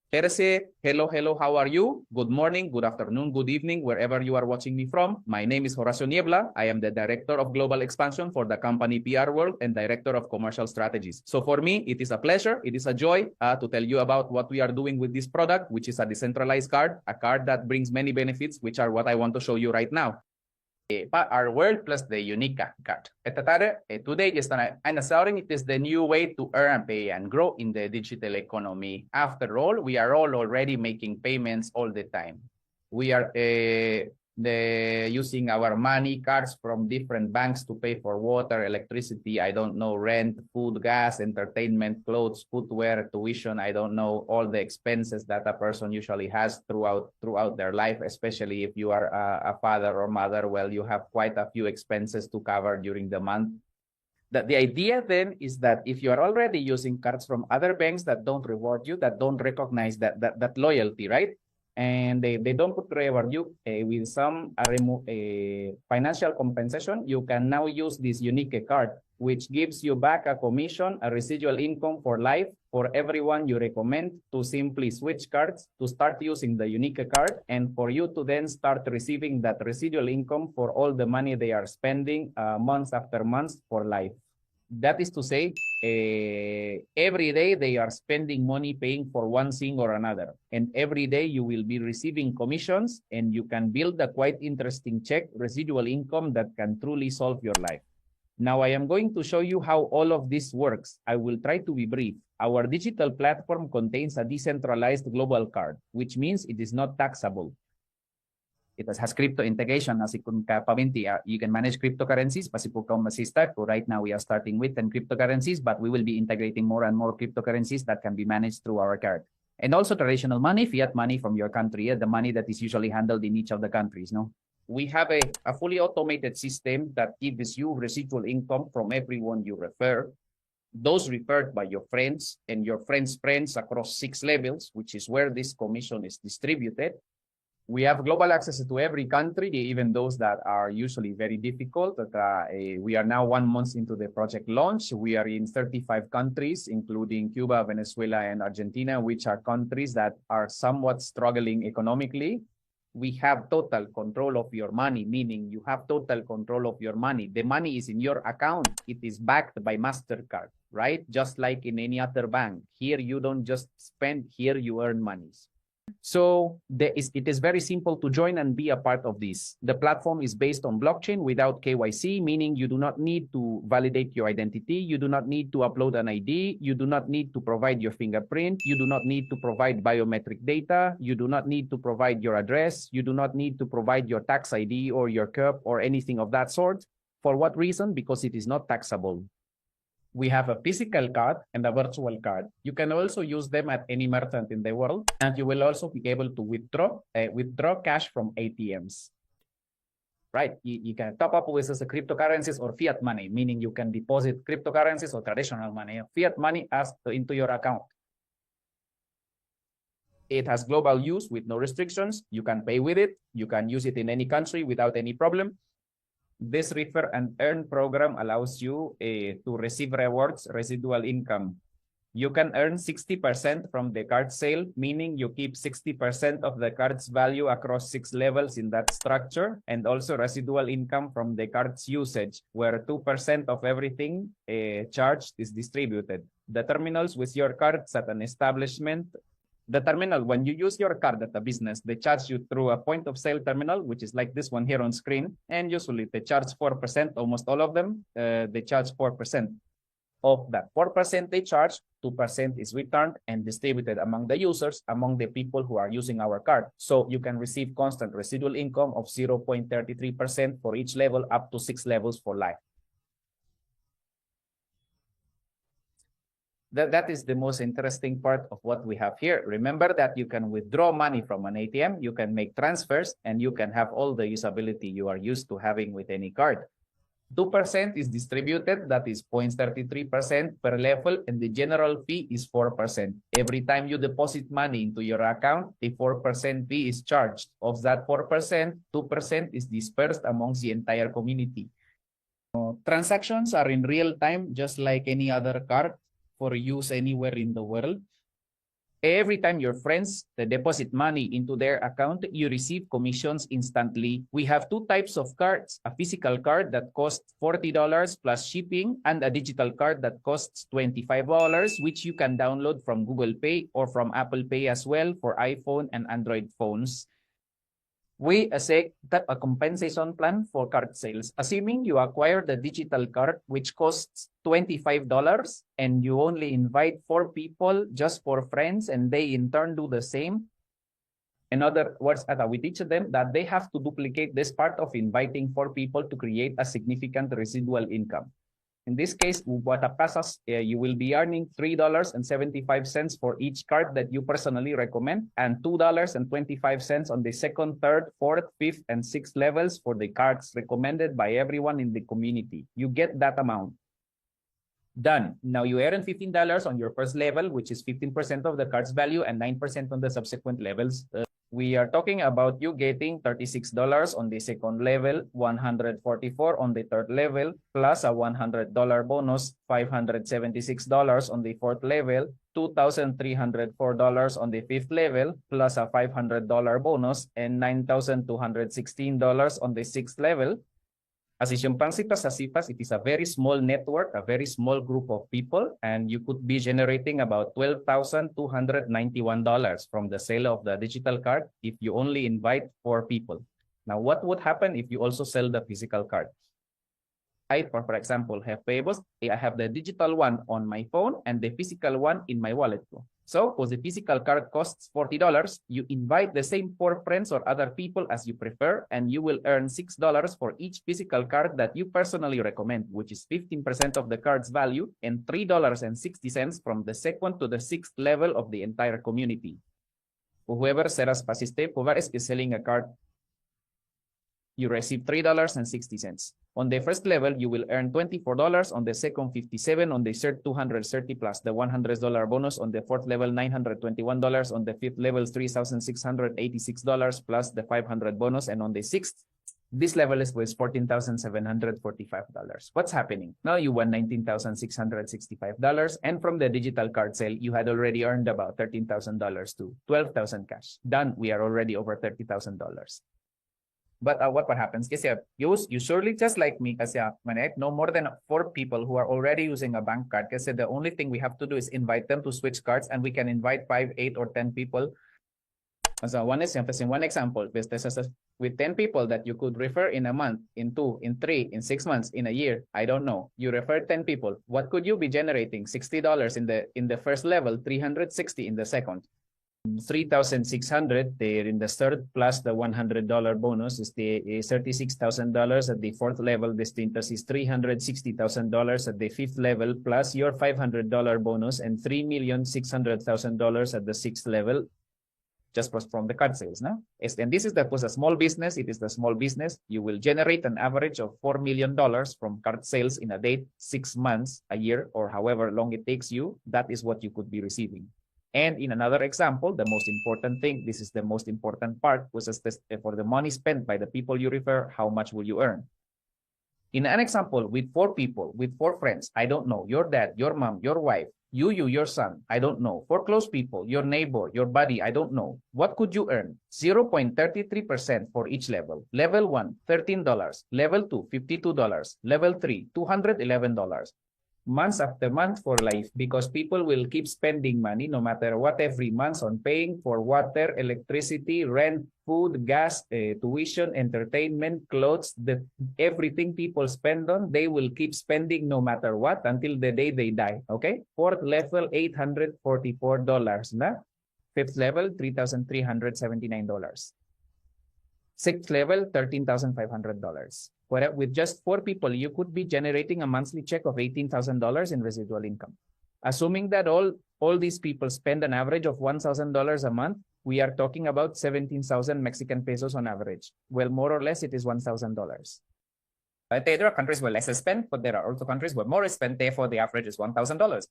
Terese, hello, hello, how are you? Good morning, good afternoon, good evening, wherever you are watching me from. My name is Horacio Niebla. I am the Director of Global Expansion for the company PR World and Director of Commercial Strategies. So for me, it is a pleasure, it is a joy to tell you about what we are doing with this product, which is a decentralized card, a card that brings many benefits, which are what I want to show you right now. Our world plus the unique card. Today is it is the new way to earn, pay, and grow in the digital economy. After all, we are all already making payments all the time. We are using our money cards from different banks to pay for water, electricity, I don't know, rent, food, gas, entertainment, clothes, footwear, tuition, I don't know, all the expenses that a person usually has throughout their life, especially if you are a father or mother. Well, you have quite a few expenses to cover during the month. The idea then is that if you are already using cards from other banks that don't reward you, that don't recognize that loyalty, right? And they don't put reward you with some financial compensation, you can now use this unique card, which gives you back a commission, a residual income for life for everyone you recommend to simply switch cards to start using the unique card, and for you to then start receiving that residual income for all the money they are spending months after months for life. That is to say, every day they are spending money paying for one thing or another. And every day you will be receiving commissions, and you can build a quite interesting check residual income that can truly solve your life. Now I am going to show you how all of this works. I will try to be brief. Our digital platform contains a decentralized global card, which means it is not taxable. It has crypto integration, as you can manage cryptocurrencies. Right now we are starting with 10 cryptocurrencies, but we will be integrating more and more cryptocurrencies that can be managed through our card. And also traditional money, fiat money from your country, the money that is usually handled in each of the countries. No, we have a fully automated system that gives you residual income from everyone you refer, those referred by your friends and your friends' friends across 6 levels, which is where this commission is distributed. We have global access to every country, even those that are usually very difficult. We are now 1 month into the project launch. We are in 35 countries, including Cuba, Venezuela, and Argentina, which are countries that are somewhat struggling economically. We have total control of your money, meaning you have total control of your money. The money is in your account. It is backed by Mastercard, right? Just like in any other bank. Here, you don't just spend, here you earn monies. So it is very simple to join and be a part of this. The platform is based on blockchain without KYC, meaning you do not need to validate your identity. You do not need to upload an ID. You do not need to provide your fingerprint. You do not need to provide biometric data. You do not need to provide your address. You do not need to provide your tax ID or your CUP or anything of that sort. For what reason? Because it is not taxable. We have a physical card and a virtual card. You can also use them at any merchant in the world, and you will also be able to withdraw cash from ATMs. Right? You can top up with cryptocurrencies or fiat money, meaning you can deposit cryptocurrencies or traditional money, fiat money into your account. It has global use with no restrictions. You can pay with it. You can use it in any country without any problem. This refer and earn program allows you to receive rewards, residual income. You can earn 60% from the card sale, meaning you keep 60% of the card's value across 6 levels in that structure, and also residual income from the card's usage, where 2% of everything charged is distributed. The terminals with your cards at an establishment, the terminal, when you use your card at a business, they charge you through a point of sale terminal, which is like this one here on screen. And usually they charge 4%, almost all of them, they charge 4%. Of that 4% they charge, 2% is returned and distributed among the users, among the people who are using our card. So you can receive constant residual income of 0.33% for each level, up to 6 levels for life. That is the most interesting part of what we have here. Remember that you can withdraw money from an ATM, you can make transfers, and you can have all the usability you are used to having with any card. 2% is distributed, that is 0.33% per level, and the general fee is 4%. Every time you deposit money into your account, a 4% fee is charged. Of that 4%, 2% is dispersed amongst the entire community. Transactions are in real time, just like any other card, for use anywhere in the world. Every time your friends deposit money into their account, you receive commissions instantly. We have two types of cards, a physical card that costs $40 plus shipping and a digital card that costs $25, which you can download from Google Pay or from Apple Pay as well for iPhone and Android phones. We set a compensation plan for card sales. Assuming you acquire the digital card, which costs $25, and you only invite 4 people just for friends, and they in turn do the same. In other words, we teach them that they have to duplicate this part of inviting 4 people to create a significant residual income. In this case, what passes, you will be earning $3.75 for each card that you personally recommend, and $2.25 on the second, third, fourth, fifth, and sixth levels for the cards recommended by everyone in the community. You get that amount. Done. Now you earn $15 on your first level, which is 15% of the card's value and 9% on the subsequent levels. We are talking about you getting $36 on the second level, $144 on the third level, plus a $100 bonus, $576 on the fourth level, $2,304 on the fifth level, plus a $500 bonus, and $9,216 on the sixth level. As Sipas, it is a very small network, a very small group of people, and you could be generating about $12,291 from the sale of the digital card if you only invite 4 people. Now, what would happen if you also sell the physical card? For example, have payables. I have the digital one on my phone and the physical one in my wallet. So, because the physical card costs $40, you invite the same 4 friends or other people as you prefer, and you will earn $6 for each physical card that you personally recommend, which is 15% of the card's value, and $3.60 from the second to the sixth level of the entire community. Whoever Seras Pasiste, whoever is selling a card, you receive $3.60. On the first level, you will earn $24. On the second, $57. On the third, $230 plus the $100 bonus. On the fourth level, $921. On the fifth level, $3,686 plus the $500 bonus. And on the sixth, this level is $14,745. What's happening? Now you won $19,665. And from the digital card sale, you had already earned about $13,000 to $12,000 cash. Done. We are already over $30,000. But what happens? Kasi you surely just like me, kasi when I know more than 4 people who are already using a bank card, kasi the only thing we have to do is invite them to switch cards, and we can invite 5, 8, or 10 people. So one example, with 10 people that you could refer in a month, in 2, in 3, in 6 months, in a year, I don't know. You refer 10 people. What could you be generating? $60 in the first level, $360 in the second. $3,600 there in the third, plus the $100 bonus is the $36,000 at the fourth level. Distintas is $360,000 at the fifth level, plus your $500 bonus, and $3,600,000 at the sixth level, just from the card sales. Now, and this is that was a small business. It is the small business. You will generate an average of $4 million from card sales in a day, 6 months, a year, or however long it takes you. That is what you could be receiving. And in another example, the most important thing, this is the most important part, was for the money spent by the people you refer, how much will you earn? In an example, with 4 people, with 4 friends, I don't know, your dad, your mom, your wife, your son, I don't know, 4 close people, your neighbor, your buddy, I don't know. What could you earn? 0.33% for each level. Level 1, $13. Level 2, $52. Level 3, $211. Months after month for life, because people will keep spending money no matter what every month on paying for water, electricity, rent, food, gas, tuition, entertainment, clothes, everything people spend on, they will keep spending no matter what until the day they die. Okay? Fourth level, $844 na. Fifth level, $3,379. Sixth level, $13,500. With just 4 people, you could be generating a monthly check of $18,000 in residual income. Assuming that all these people spend an average of $1,000 a month, we are talking about 17,000 Mexican pesos on average. Well, more or less, it is $1,000. There are countries where less is spent, but there are also countries where more is spent. Therefore, the average is $1,000.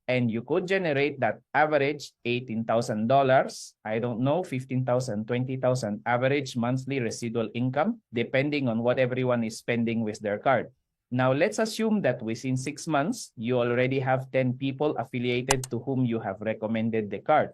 And you could generate that average $18,000, I don't know, $15,000, $20,000 average monthly residual income, depending on what everyone is spending with their card. Now, let's assume that within 6 months, you already have 10 people affiliated to whom you have recommended the card.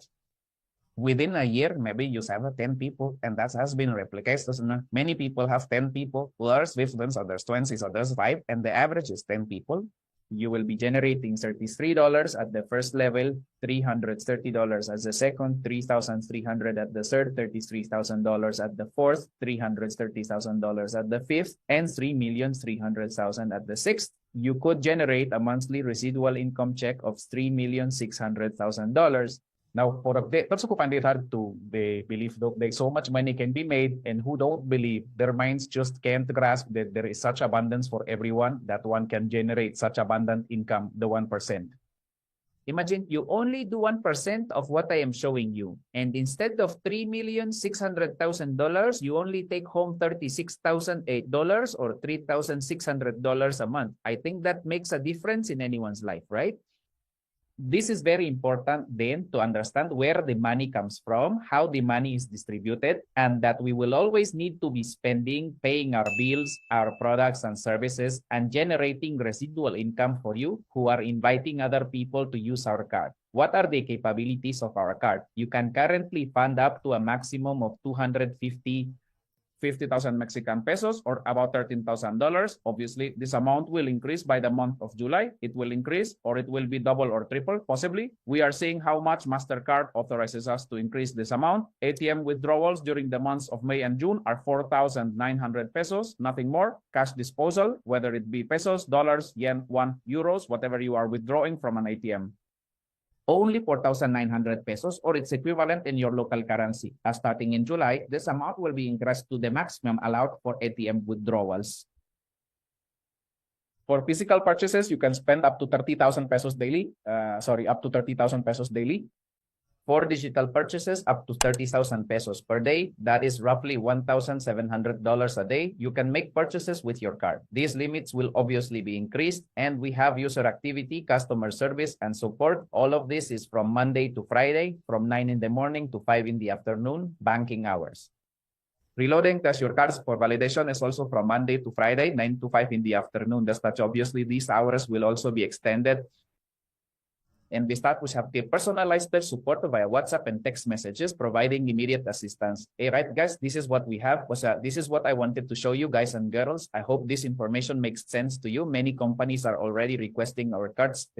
Within a year, maybe you have 10 people, and that has been replicated. Many people have 10 people, others 15, others 20, others 5, and the average is 10 people. You will be generating $33 at the first level, $330 at the second, $3,300 at the third, $33,000 at the fourth, $330,000 at the fifth, and $3,300,000 at the sixth. You could generate a monthly residual income check of $3,600,000. Now, for that's who find it hard to believe that there's so much money can be made, and who don't believe, their minds just can't grasp that there is such abundance for everyone that one can generate such abundant income, the 1%. Imagine you only do 1% of what I am showing you, and instead of $3,600,000, you only take home $36,008 or $3,600 a month. I think that makes a difference in anyone's life, right? This is very important then to understand where the money comes from, how the money is distributed, and that we will always need to be spending, paying our bills, our products and services, and generating residual income for you who are inviting other people to use our card. What are the capabilities of our card? You can currently fund up to a maximum of 50,000 Mexican pesos, or about $13,000. Obviously, this amount will increase by the month of July. It will increase, or it will be double or triple, possibly. We are seeing how much MasterCard authorizes us to increase this amount. ATM withdrawals during the months of May and June are 4,900 pesos, nothing more. Cash disposal, whether it be pesos, dollars, yen, won, euros, whatever you are withdrawing from an ATM. Only 4,900 pesos, or its equivalent in your local currency. Starting in July, this amount will be increased to the maximum allowed for ATM withdrawals. For physical purchases, you can spend up to 30,000 pesos daily. Up to 30,000 pesos daily. For digital purchases, up to 30,000 pesos per day. That is roughly $1,700 a day. You can make purchases with your card. These limits will obviously be increased, and we have user activity, customer service, and support. All of this is from Monday to Friday, from 9 in the morning to 5 in the afternoon, banking hours. Reloading test your cards for validation is also from Monday to Friday, 9 to 5 in the afternoon. That's that obviously these hours will also be extended. And we have the personalized support via WhatsApp and text messages, providing immediate assistance. Hey, right, guys, this is what we have. This is what I wanted to show you, guys and girls. I hope this information makes sense to you. Many companies are already requesting our cards.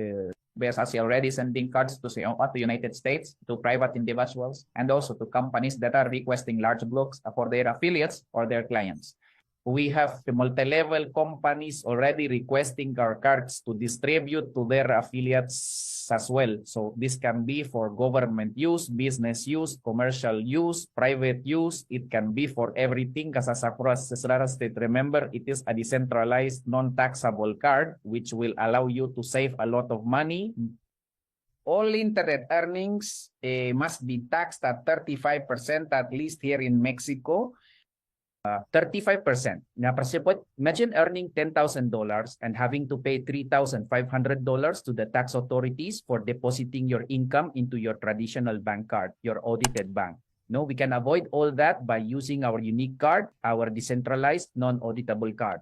BSAC already sending cards to the United States, to private individuals, and also to companies that are requesting large blocks for their affiliates or their clients. We have the multi-level companies already requesting our cards to distribute to their affiliates as well. So this can be for government use, business use, commercial use, private use. It can be for everything. Because as far as state, remember, it is a decentralized, non-taxable card, which will allow you to save a lot of money. All internet earnings must be taxed at 35%, at least here in Mexico. 35%. Now, imagine earning $10,000 and having to pay $3,500 to the tax authorities for depositing your income into your traditional bank card, your audited bank. No, we can avoid all that by using our unique card, our decentralized, non-auditable card.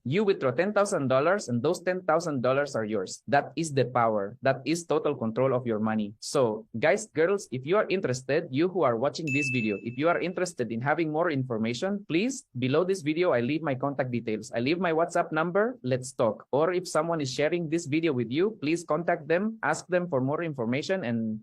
You withdraw $10,000 and those $10,000 are yours. That is the power. That is total control of your money. So guys, girls, if you are interested, you who are watching this video, if you are interested in having more information, please, below this video, I leave my contact details. I leave my WhatsApp number. Let's talk. Or if someone is sharing this video with you, please contact them, ask them for more information, and